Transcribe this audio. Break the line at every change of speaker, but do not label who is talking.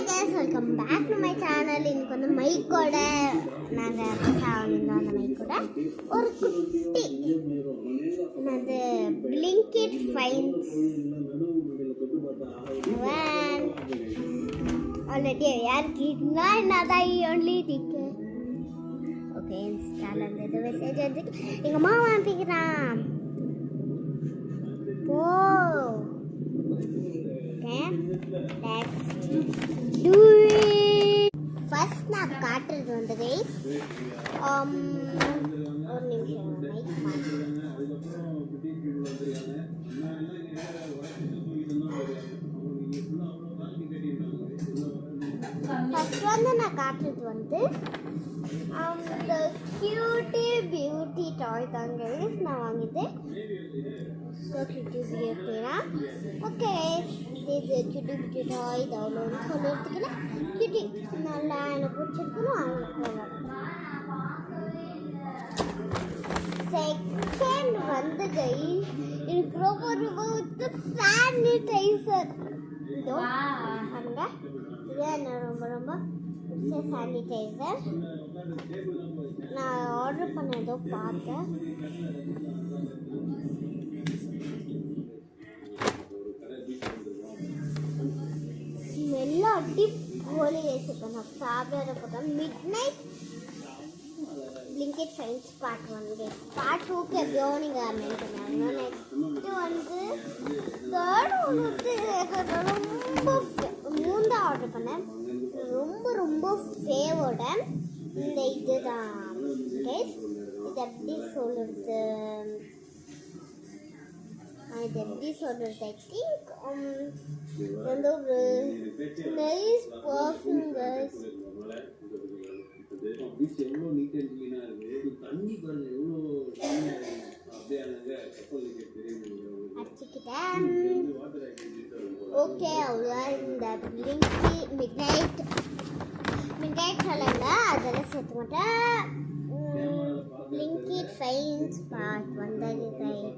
guys, welcome back to my channel. இன்னைக்கு வந்து மைக்கோட நாங்கள் வாங்கியிருந்தோம். அந்த மைக்கோட ஒரு குட்டி என்னது பிளிங்கிட் ஃபைன்ஸ் ஆல்ரெடி யாருக்கு நான் என்னதான் ஒன்லி டிக்கு ஓகே இன்ஸ்டால இந்த மெசேஜ் வந்து எங்கள் அம்மா வாங்கிக்கிறான் போ let's do it. First நான் காட்டுறது வந்து guys ஒரு நிமிஷம் மைக் ஃபர்ஸ்ட் வந்து நான் காட்டுறது வந்து அந்த கியூட்டி பியூட்டி டாய் தான் guys நான் வாங்கிட்டு so cute beauty ஓகே இது cute beauty toy டவுன்லோட் பண்ணிட்டுக்கல cute நல்லா எனக்கு பிடிச்சிருக்குன்னு செகண்ட் வந்து guys எனக்கு ரொம்ப ரொம்ப சானிடைசர் இதோ பாருங்க இது என்ன ரொம்ப ரொம்ப பிடிச்ச சானிடைசர் நான் ஆர்டர் பண்ணதோ பார்த்தேன் எல்லாம் அடிப்பொலி வச்சுக்கணும் சாப்பிட போட்டோம் mid night Blinkit fines part 1 part 2க்கு எப்படியோ நீங்கள் மெயின் பண்ணாங்க நெக்ஸ்ட்டு வந்து தேர்ட் வந்து ரொம்ப மூந்தான் ஆர்டர் பண்ணேன் ரொம்ப ரொம்ப ஃபேவோட இந்த இதுதான் இது எப்படி சொல்லுறது இது எப்படி சொல்கிறது ஐ திங்க் வந்து ஒரு நைஸ் பர்ஃப்யூம் கைஸ் அடிச்சுக்கிட்டேன் ஓகே அவ்வளோதான் இந்த மிட் நைட் சொல்லுங்க அதெல்லாம் சேர்த்து மாட்டேன் பிளிங்கிட் ஃபைன்ஸ் பார்ட் வந்தது கைஸ்